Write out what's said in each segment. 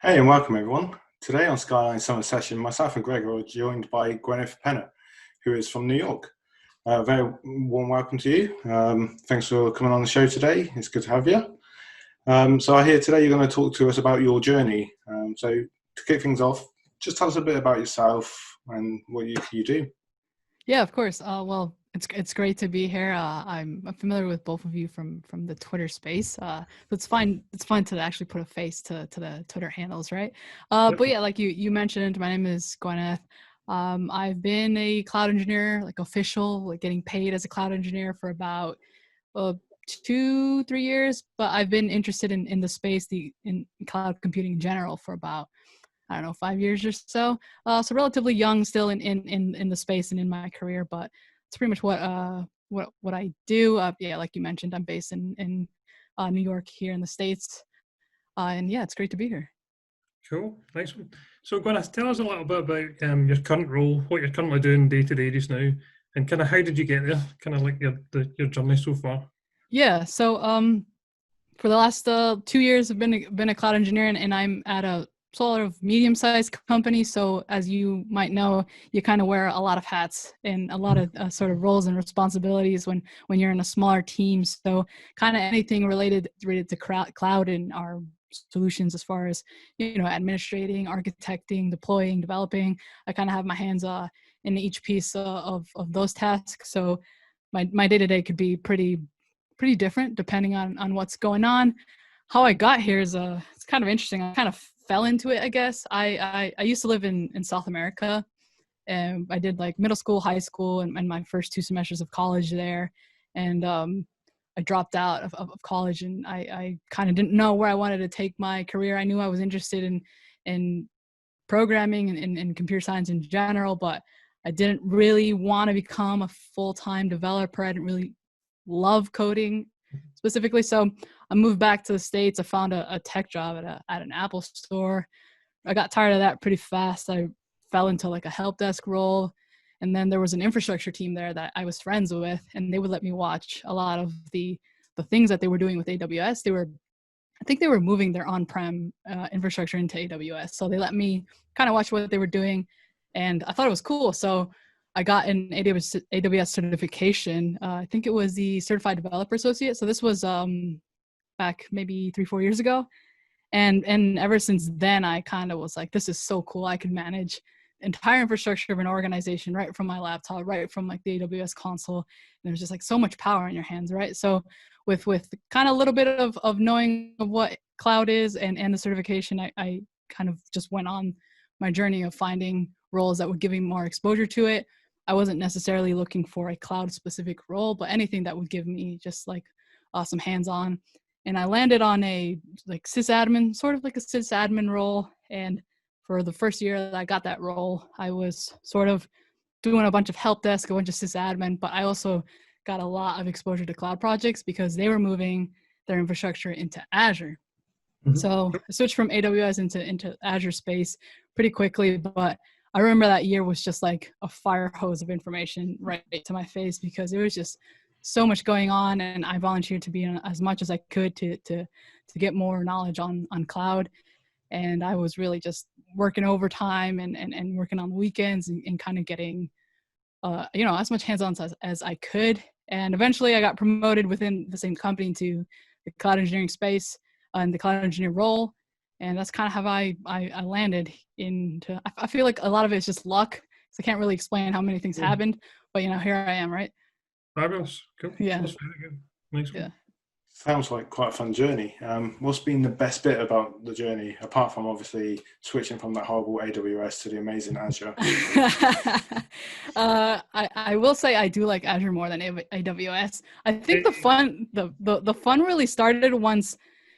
Hey and welcome everyone. Today on Skylines Summer Session, myself and Gregor are joined by Gwyneth Pena, who is from New York. Very warm welcome to you. Thanks for coming on the show today. It's good to have you. So I hear today you're going to talk to us about your journey. So to kick things off, just tell us a bit about yourself and what you do. Yeah, of course. Well, it's great to be here. I'm familiar with both of you from the Twitter space. So it's fine. It's fun to actually put a face to the Twitter handles, right? Yep. But yeah, like you mentioned, my name is Gwyneth. I've been a cloud engineer, like official, like getting paid as a cloud engineer for about 2-3 years. But I've been interested in the space, in cloud computing in general, for about, I don't know, 5 years or so. So relatively young still in the space and in my career, but it's pretty much what I do. Yeah, like you mentioned, I'm based in New York here in the States. And yeah, it's great to be here. Cool, nice one. So, Gwyneth, tell us a little bit about your current role, what you're currently doing day to day just now, and kind of how did you get there? Kind of like your journey so far. Yeah. So for the last 2 years, I've been a cloud engineer, and I'm at a sort of medium-sized company. So as you might know, you kind of wear a lot of hats and a lot of sort of roles and responsibilities when you're in a smaller team. So kind of anything related to cloud and our solutions, as far as, administrating, architecting, deploying, developing, I kind of have my hands in each piece of those tasks. So my day-to-day could be pretty different depending on what's going on. How I got here is it's kind of interesting. I kind of fell into it, I guess. I used to live in South America, and I did like middle school, high school, and my first 2 semesters of college there. And I dropped out of college, and I kind of didn't know where I wanted to take my career. I knew I was interested in programming and computer science in general, but I didn't really want to become a full-time developer. I didn't really love coding specifically. So I moved back to the States. I found a tech job at an Apple store. I got tired of that pretty fast. I fell into like a help desk role. And then there was an infrastructure team there that I was friends with, and they would let me watch a lot of the things that they were doing with AWS. I think they were moving their on-prem infrastructure into AWS. So they let me kind of watch what they were doing, and I thought it was cool. So I got an AWS certification. I think it was the Certified Developer Associate. So this was back maybe 3-4 years ago. And ever since then, I kind of was like, this is so cool. I could manage entire infrastructure of an organization right from my laptop, right from like the AWS console. And there's just like so much power in your hands, right? So with kind of a little bit of knowing of what cloud is and the certification, I kind of just went on my journey of finding roles that would give me more exposure to it. I wasn't necessarily looking for a cloud specific role, but anything that would give me just like some hands-on. And I landed on a like sysadmin, sort of like a sysadmin role. And for the first year that I got that role, I was sort of doing a bunch of help desk, a bunch of sysadmin, but I also got a lot of exposure to cloud projects because they were moving their infrastructure into Azure. Mm-hmm. So I switched from AWS into Azure space pretty quickly, but I remember that year was just like a fire hose of information right to my face because it was just so much going on, and I volunteered to be in as much as I could to get more knowledge on cloud. And I was really just working overtime and working on the weekends and kind of getting as much hands-on as I could. And eventually I got promoted within the same company to the cloud engineering space and the cloud engineer role. And that's kind of how I landed into, I feel like a lot of it is just luck. So I can't really explain how many things happened, but here I am, right? Fabulous. Cool. Yeah. That's very good. Nice one. Yeah. Sounds like quite a fun journey. What's been the best bit about the journey, apart from obviously switching from that horrible AWS to the amazing Azure? I will say I do like Azure more than AWS. I think the fun really started once.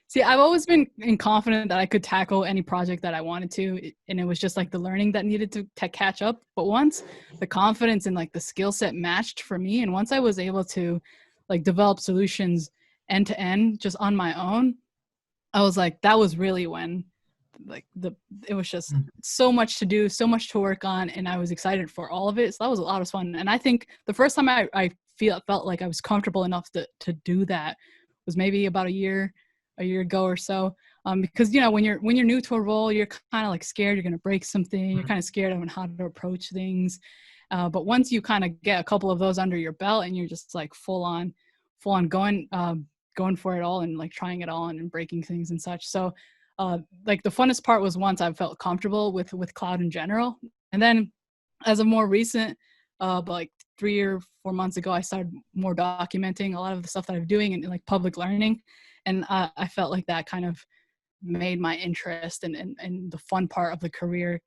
See, I've always been confident that I could tackle any project that I wanted to, and it was just like the learning that needed to catch up. But once the confidence and like the skill set matched for me, and once I was able to like develop solutions end to end just on my own, I was like, that was really when like it was just so much to do, so much to work on, and I was excited for all of it. So that was a lot of fun. And I think the first time I felt like I was comfortable enough to do that was maybe about a year ago or so. Because when you're new to a role, you're kind of like scared you're going to break something. You're kind of scared of how to approach things. But once you kind of get a couple of those under your belt and you're just like full on going for it all and like trying it all and breaking things and such. So like the funnest part was once I felt comfortable with cloud in general. And then as a more recent, like 3 or 4 months ago, I started more documenting a lot of the stuff that I'm doing in like public learning. And I felt like that kind of made my interest and the fun part of the career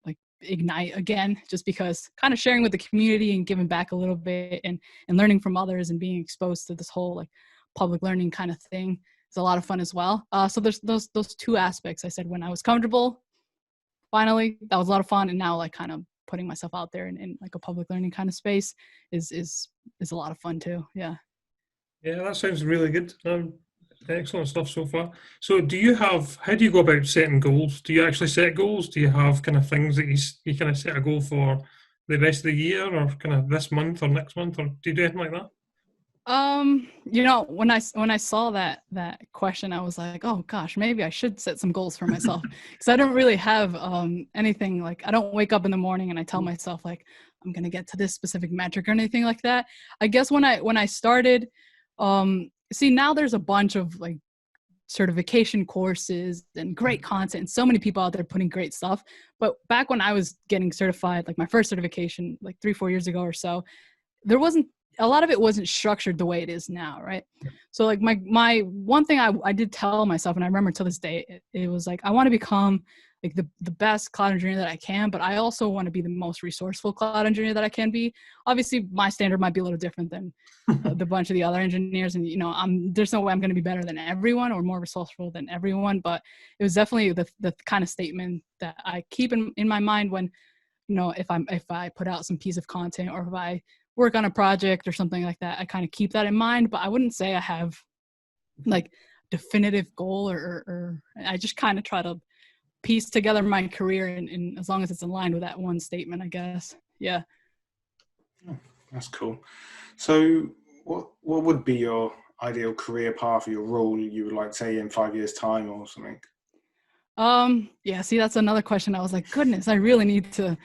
like ignite again, just because kind of sharing with the community and giving back a little bit and learning from others and being exposed to this whole like public learning kind of thing is a lot of fun as well. So there's those two aspects. I said when I was comfortable, finally, that was a lot of fun. And now like kind of putting myself out there in like a public learning kind of space is a lot of fun too. Yeah. Yeah, that sounds really good. Excellent stuff so far. So how do you go about setting goals? Do you actually set goals? Do you have kind of things that you kind of set a goal for the rest of the year or kind of this month or next month, or do you do anything like that? When I saw that question, I was like, oh gosh, maybe I should set some goals for myself because I don't really have anything. Like I don't wake up in the morning and I tell myself like I'm gonna get to this specific metric or anything like that. I guess when I started, see now there's a bunch of like certification courses and great content and so many people out there putting great stuff. But back when I was getting certified, like my first certification, like 3-4 years ago or so, there wasn't a lot of it wasn't structured the way it is now, right? So like my one thing I did tell myself, and I remember to this day, it was like I want to become like the best cloud engineer that I can, but I also want to be the most resourceful cloud engineer that I can be. Obviously, my standard might be a little different than the bunch of the other engineers, and there's no way I'm going to be better than everyone or more resourceful than everyone. But it was definitely the kind of statement that I keep in my mind when if I put out some piece of content or if I work on a project or something like that, I kind of keep that in mind. But I wouldn't say I have like definitive goal or I just kind of try to piece together my career and as long as it's aligned with that one statement, I guess. Yeah. Oh, that's cool. So what would be your ideal career path or your role you would like to say in 5 years time or something? Yeah, see, that's another question. I was like, goodness, I really need to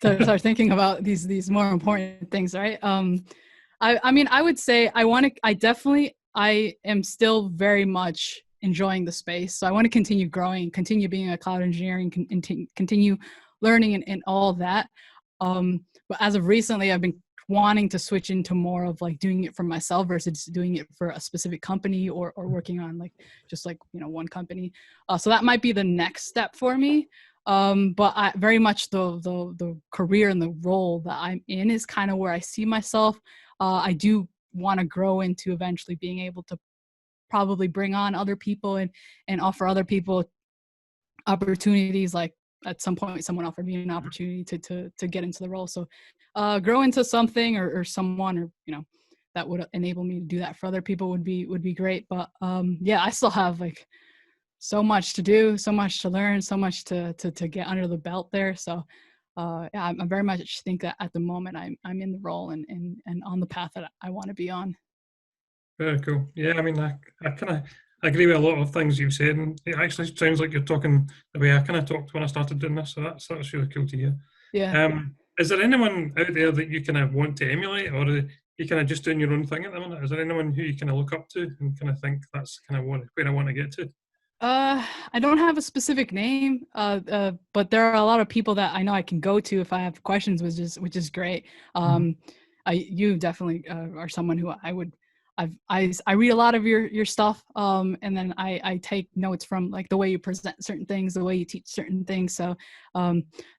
start thinking about these more important things, right? I mean, I would say I am still very much enjoying the space. So I want to continue growing, continue being a cloud engineer and continue learning and all of that. But as of recently, I've been wanting to switch into more of like doing it for myself versus doing it for a specific company or working on like just like one company. So that might be the next step for me. But I very much the career and the role that I'm in is kind of where I see myself. I do want to grow into eventually being able to probably bring on other people and offer other people opportunities. Like at some point someone offered me an opportunity to get into the role. So grow into something or someone or that would enable me to do that for other people would be great. But yeah, I still have like so much to do, so much to learn, so much to get under the belt there. So yeah, I very much think that at the moment I'm in the role and on the path that I want to be on. Very cool. Yeah, I mean, I kind of agree with a lot of things you've said, and it actually sounds like you're talking the way I kind of talked when I started doing this. So that's really cool to hear. Yeah. Is there anyone out there that you kind of want to emulate, or are you kind of just doing your own thing at the minute? Is there anyone who you kind of look up to and kind of think that's kind of where I want to get to? I don't have a specific name, but there are a lot of people that I know I can go to if I have questions, which is great. You definitely are someone who I read a lot of your stuff, and then I take notes from like the way you present certain things, the way you teach certain things. So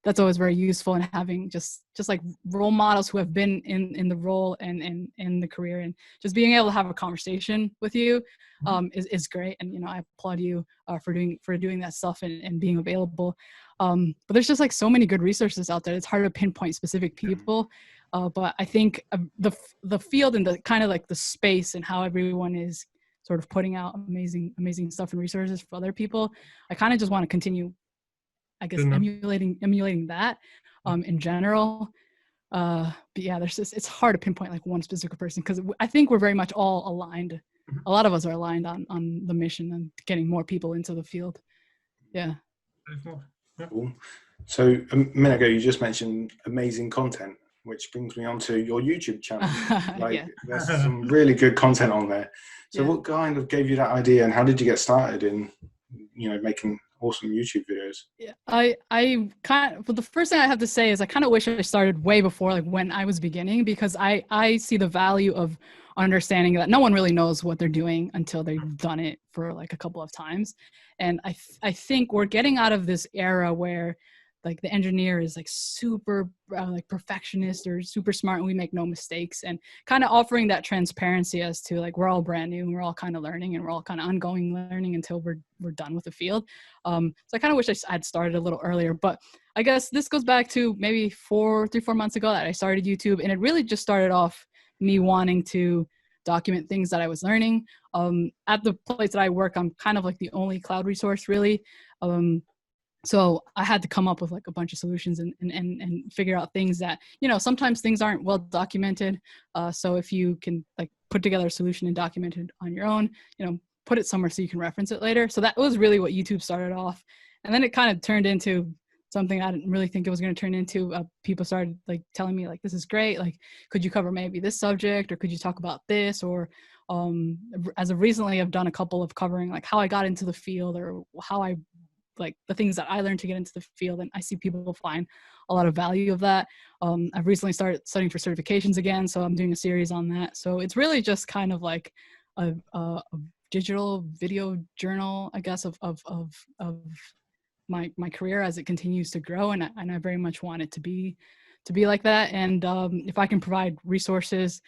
that's always very useful, and having just like role models who have been in the role and in the career, and just being able to have a conversation with you is great. And I applaud you for doing that stuff and being available. But there's just like so many good resources out there. It's hard to pinpoint specific people. But I think the field and the kind of like the space and how everyone is sort of putting out amazing stuff and resources for other people, I kind of just want to continue, I guess, emulating that in general. But yeah, it's hard to pinpoint like one specific person because I think we're very much all aligned a lot of us are aligned on the mission and getting more people into the field. Yeah. Definitely. Yeah. Cool. So a minute ago, you just mentioned amazing content, which brings me on to your YouTube channel. Like, Yeah. there's some really good content on there. So Yeah. what kind of gave you that idea, and how did you get started in, making awesome YouTube videos? Yeah, I kind of, well, the first thing I have to say is I kind of wish I started way before, like when I was beginning, because I see the value of understanding that no one really knows what they're doing until they've done it for like a couple of times. And I think we're getting out of this era where like the engineer is like super like perfectionist or super smart and we make no mistakes, and kind of offering that transparency as to like we're all brand new and we're all kind of learning and we're all kind of ongoing learning until we're done with the field. So I kind of wish I had started a little earlier, but I guess this goes back to maybe 4 months ago that I started YouTube, and it really just started off me wanting to document things that I was learning. At the place that I work, I'm kind of like the only cloud resource really. So I had to come up with like a bunch of solutions and figure out things that, sometimes things aren't well documented. So if you can like put together a solution and document it on your own, put it somewhere so you can reference it later. So that was really what YouTube started off. And then it kind of turned into something I didn't really think it was going to turn into. People started like telling me like, this is great. Like, could you cover maybe this subject, or could you talk about this? Or as of recently, I've done a couple of covering like how I got into the field, or how I like the things that I learned to get into the field. And I see people find a lot of value of that. I've recently started studying for certifications again. So I'm doing a series on that. So it's really just kind of like a digital video journal, I guess, of my career as it continues to grow. And I very much want it to be like that. And if I can provide resources,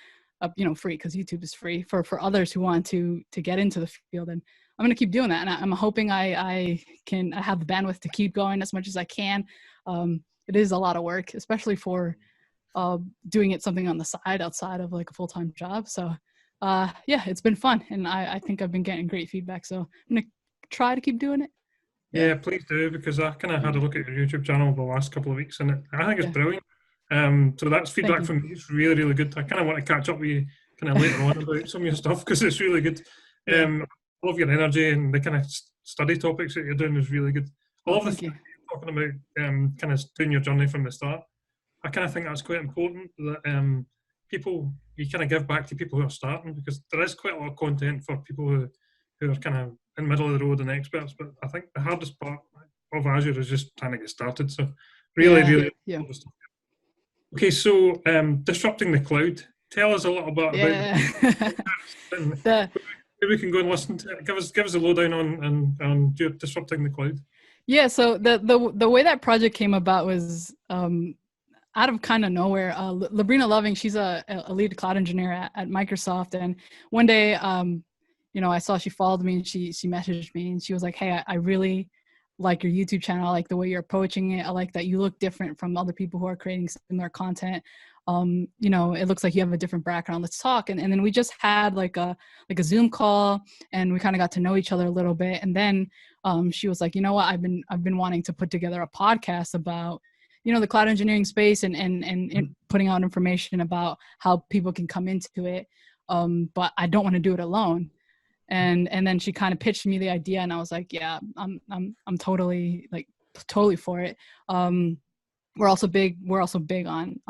free, because YouTube is free for others who want to get into the field, and I'm going to keep doing that. And I'm hoping I have the bandwidth to keep going as much as I can. It is a lot of work, especially for doing it something on the side outside of like a full-time job. So yeah, it's been fun. And I think I've been getting great feedback. So I'm going to try to keep doing it. Yeah, please do, because I kind of had a look at your YouTube channel the last couple of weeks, and I think it's Yeah. brilliant. So that's feedback from me. It's really, really good. I kind of want to catch up with you kind of later on about some of your stuff, because it's really good. I love your energy, and the kind of study topics that you're doing is really good. I love the thing you're talking about, kind of doing your journey from the start. I kind of think that's quite important, that you kind of give back to people who are starting, because there is quite a lot of content for people who are kind of in the middle of the road and experts. But I think the hardest part of Azure is just trying to get started. So really. Okay, so disrupting the cloud. Tell us a little bit about maybe we can go and listen to it. Give us a lowdown on disrupting the cloud. Yeah, so the way that project came about was out of kind of nowhere. Labrina Loving, she's a lead cloud engineer at Microsoft, and one day I saw she followed me, and she messaged me, and she was like, hey, I really like your YouTube channel. I like the way you're approaching it. I like that you look different from other people who are creating similar content. It looks like you have a different background. Let's talk. And then we just had like a Zoom call, and we kind of got to know each other a little bit. And then she was like, you know what, I've been wanting to put together a podcast about, the cloud engineering space and putting out information about how people can come into it. But I don't want to do it alone. And then she kind of pitched me the idea, and I was like, yeah, I'm totally for it. We're also big on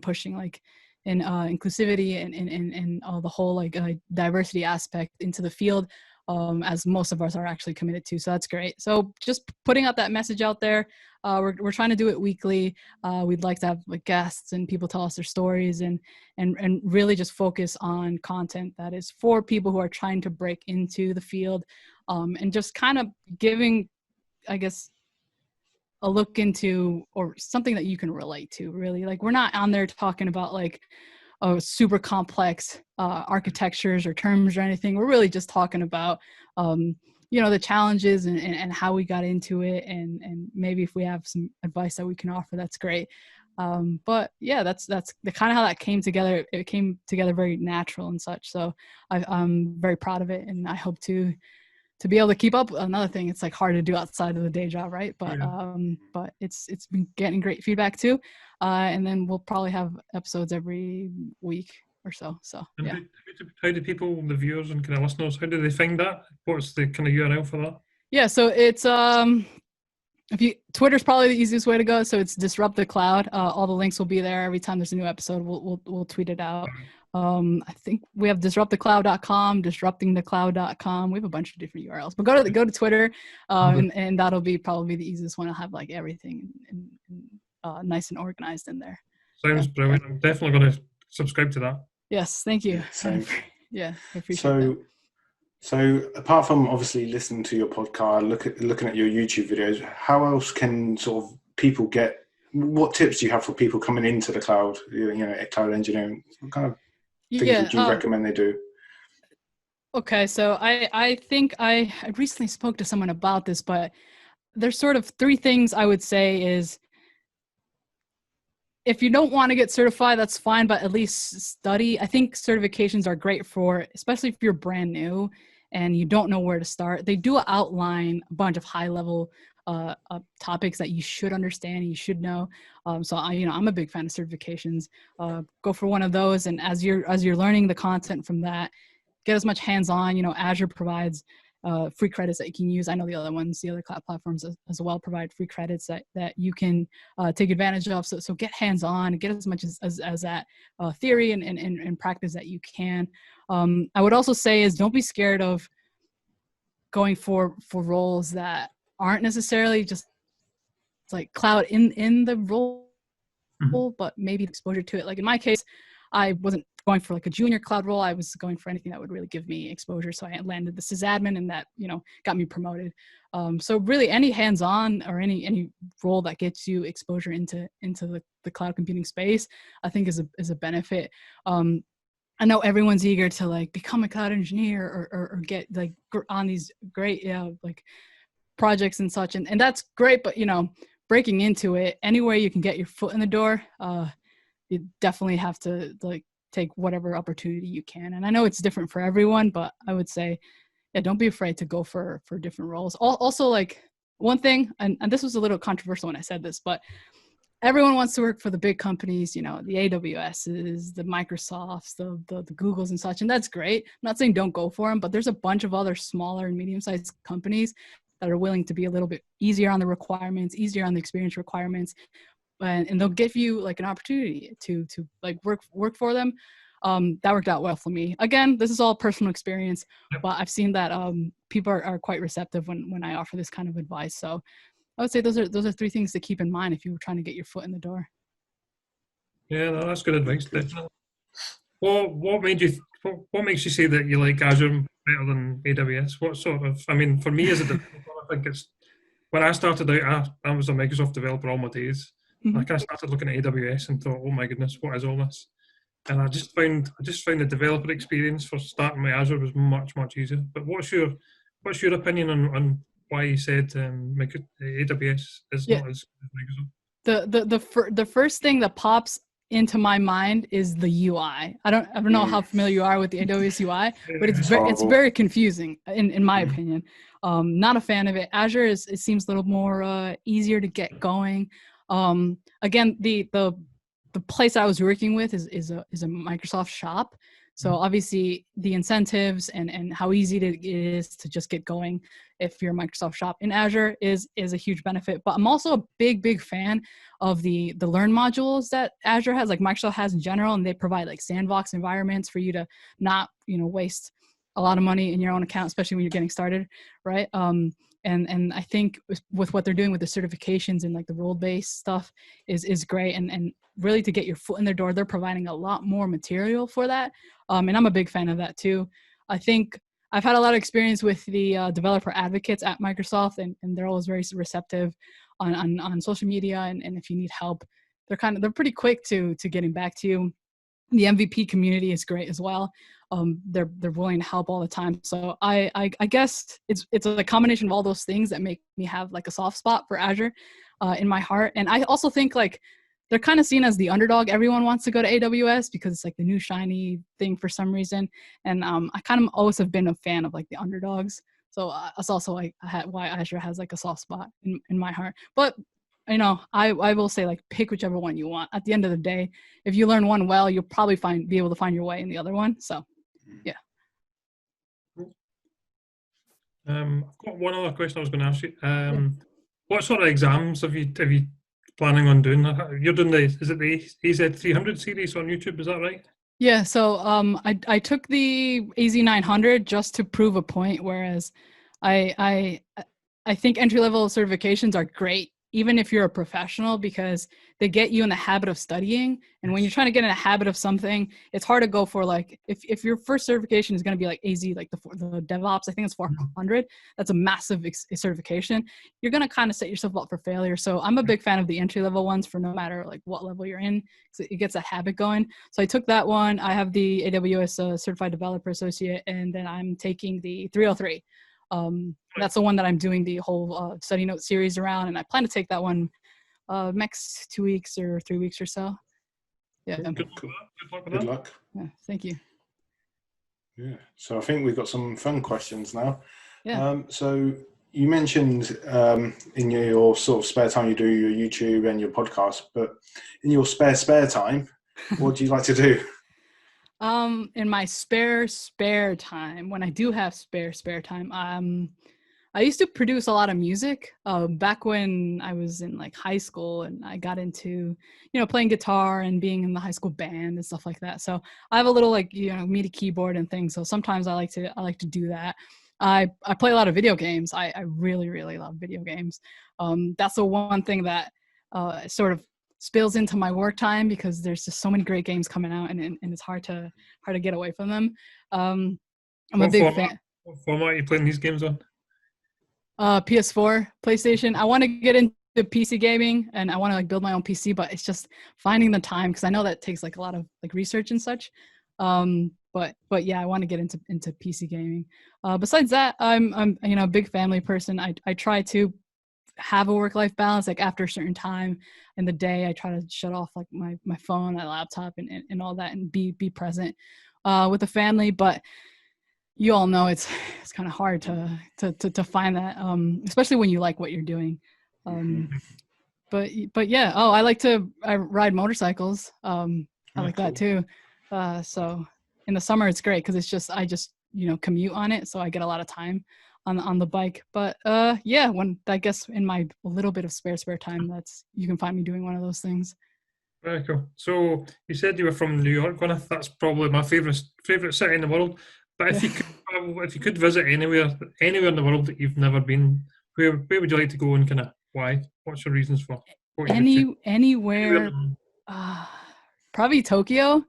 pushing like in inclusivity and the whole like diversity aspect into the field, as most of us are actually committed to. So that's great. So just putting out that message out there. We're trying to do it weekly. We'd like to have like guests and people tell us their stories, and really just focus on content that is for people who are trying to break into the field, and just kind of giving, I guess, a look into or something that you can relate to. Really, like we're not on there talking about like super complex architectures or terms or anything. We're really just talking about the challenges and how we got into it, and maybe if we have some advice that we can offer, that's great. But yeah, that's the kind of how that came together. It came together very natural and such. So I'm very proud of it, and I hope to be able to keep up. Another thing, it's like hard to do outside of the day job, right? But but it's been getting great feedback too. And then we'll probably have episodes every week. or so. So And yeah. how do people, the viewers and kind of listeners, how do they find that? What's the kind of URL for that? Yeah, so it's Twitter's probably the easiest way to go. So it's Disrupt the Cloud. All the links will be there every time there's a new episode. We'll tweet it out. I think we have disruptthecloud.com, disruptingthecloud.com. We have a bunch of different URLs, but go to Twitter, and that'll be probably the easiest one. I'll have like everything nice and organized in there. Sounds brilliant. I'm definitely going to subscribe to that. Yes, thank you. Same. Yeah, I appreciate that. So apart from obviously listening to your podcast, looking at your YouTube videos, how else can sort of people get? What tips do you have for people coming into the cloud? Cloud engineering. What kind of things would you recommend they do? Okay, so I think I recently spoke to someone about this, but there's sort of three things I would say is, if you don't want to get certified, that's fine, but at least study. I think certifications are great for, especially if you're brand new and you don't know where to start. They do outline a bunch of high-level topics that you should understand, you should know. So I'm a big fan of certifications. Go for one of those, and as you're learning the content from that, get as much hands-on. Azure provides free credits that you can use. I know the other cloud platforms as well provide free credits that you can take advantage of. So get hands-on, get as much as that theory and practice that you can. I would also say is, don't be scared of going for roles that aren't necessarily just like cloud in the role, but maybe exposure to it. Like in my case, I wasn't going for like a junior cloud role. I was going for anything that would really give me exposure. So I landed the sysadmin, and that, got me promoted. So really any hands-on or any role that gets you exposure into the cloud computing space, I think is a benefit. I know everyone's eager to like become a cloud engineer or get like on these great, like projects and such. And that's great, but breaking into it, anywhere you can get your foot in the door, you definitely have to like take whatever opportunity you can. And I know it's different for everyone, but I would say, yeah, don't be afraid to go for different roles. Also, like one thing, and this was a little controversial when I said this, but everyone wants to work for the big companies, the AWSs, the Microsofts, the Googles and such, and that's great. I'm not saying don't go for them, but there's a bunch of other smaller and medium-sized companies that are willing to be a little bit easier on the requirements, easier on the experience requirements, and they'll give you like an opportunity to like work for them. That worked out well for me. Again, this is all personal experience, but I've seen that people are quite receptive when I offer this kind of advice. So I would say those are three things to keep in mind if you were trying to get your foot in the door. Yeah, no, that's good advice, definitely. What makes you say that you like Azure better than AWS? What sort of, for me as a developer, I think it's, when I started out, I was a Microsoft developer all my days. I kind of started looking at AWS and thought, oh my goodness, what is all this? And I just found the developer experience for starting my Azure was much, much easier. But what's your opinion on why you said AWS is not as good as Microsoft? The first thing that pops into my mind is the UI. I don't know how familiar you are with the AWS UI, but it's very confusing in my opinion. Not a fan of it. Azure it seems a little more easier to get going. Again, the place I was working with is a Microsoft shop. So obviously the incentives and how easy it is to just get going if you're a Microsoft shop in Azure is a huge benefit. But I'm also a big fan of the Learn modules that Azure has, like Microsoft has in general, and they provide like sandbox environments for you to not, waste a lot of money in your own account, especially when you're getting started, right? And I think with what they're doing with the certifications and like the role-based stuff is great. And really to get your foot in their door, they're providing a lot more material for that. And I'm a big fan of that too. I think I've had a lot of experience with the developer advocates at Microsoft, and they're always very receptive on social media. And if you need help, they're pretty quick to getting back to you. The MVP community is great as well. They're willing to help all the time. So I guess it's a combination of all those things that make me have like a soft spot for Azure in my heart. And I also think like they're kind of seen as the underdog. Everyone wants to go to AWS because it's like the new shiny thing for some reason. And I kind of always have been a fan of like the underdogs. So that's also like why Azure has like a soft spot in my heart. But you know, I will say like pick whichever one you want. At the end of the day, if you learn one well, you'll probably be able to find your way in the other one. So yeah. I've got one other question I was going to ask you. What sort of exams have you planning on doing? You're doing is it the AZ300 series on YouTube? Is that right? Yeah. So I took the AZ900 just to prove a point, whereas I think entry-level certifications are great, even if you're a professional, because they get you in the habit of studying. And when you're trying to get in a habit of something, it's hard to go for like, if your first certification is going to be like AZ, like the DevOps, I think it's 400. That's a massive certification. You're going to kind of set yourself up for failure. So I'm a big fan of the entry-level ones for no matter like what level you're in, because it gets that habit going. So I took that one. I have the AWS Certified Developer Associate, and then I'm taking the 303. That's the one that I'm doing the whole study note series around, and I plan to take that one next 2 weeks or 3 weeks or so. Yeah. Good luck. Yeah, thank you. Yeah. So I think we've got some fun questions now. Yeah. So you mentioned in your sort of spare time you do your YouTube and your podcast, but in your spare time, what do you like to do? In my spare time, when I do have spare time, I used to produce a lot of music back when I was in like high school, and I got into, you know, playing guitar and being in the high school band and stuff like that. So I have a little like, you know, MIDI keyboard and things. So sometimes I like to do that. I play a lot of video games. I really, really love video games. That's the one thing that sort of spills into my work time, because there's just so many great games coming out, and it's hard to get away from them. I'm a big fan. What format are you playing these games on? PS4, PlayStation. I want to get into PC gaming, and I want to like build my own PC, but it's just finding the time, because I know that takes like a lot of like research and such. But yeah, I want to get into PC gaming. Besides that, I'm you know, a big family person. I try to have a work-life balance. Like after a certain time in the day, I try to shut off like my phone, my laptop, and all that, and be present with the family. But you all know it's kind of hard to find that, especially when you like what you're doing. But yeah. Oh, I ride motorcycles. I like that too. So in the summer it's great, because I just you know, commute on it, so I get a lot of time on the bike. But yeah, when I guess in my little bit of spare time, you can find me doing one of those things. Very cool. So you said you were from New York, Gwyneth. That's probably my favorite city in the world. But if you could visit anywhere in the world that you've never been, where would you like to go, and kind of why? What's your reasons for anywhere? Probably Tokyo.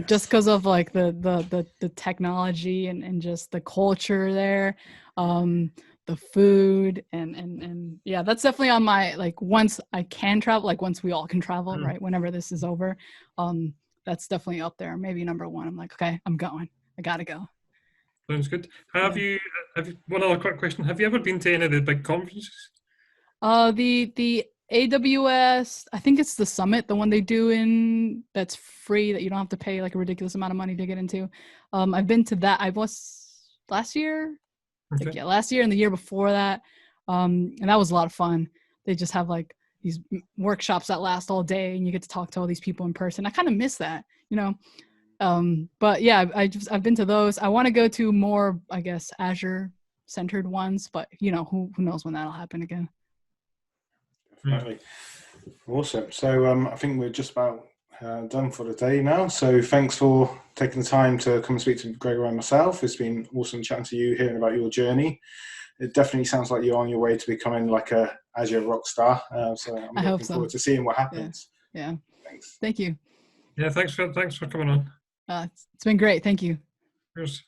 Just because of like the technology and just the culture there, the food and yeah, that's definitely on my, like, once I can travel, like once we all can travel, right, whenever this is over, that's definitely up there, maybe number one. I'm like, okay, I'm going. I gotta go. Sounds good. Have you one other quick question? Have you ever been to any of the big conferences? The AWS, I think it's the summit, the one they do that's free, that you don't have to pay like a ridiculous amount of money to get into. I've been to that. I was last year, last year and the year before that. And that was a lot of fun. They just have like these workshops that last all day, and you get to talk to all these people in person. I kind of miss that, you know. But yeah, I've been to those. I want to go to more, I guess, Azure centered ones, but you know, who knows when that'll happen again. Definitely. Awesome. So I think we're just about done for the day now. So thanks for taking the time to come and speak to Gregor and myself. It's been awesome chatting to you, hearing about your journey. It definitely sounds like you're on your way to becoming like a Azure rock star. So I'm looking forward to seeing what happens. Yeah. Thanks. Thank you. Yeah, thanks for coming on. It's been great. Thank you. Cheers.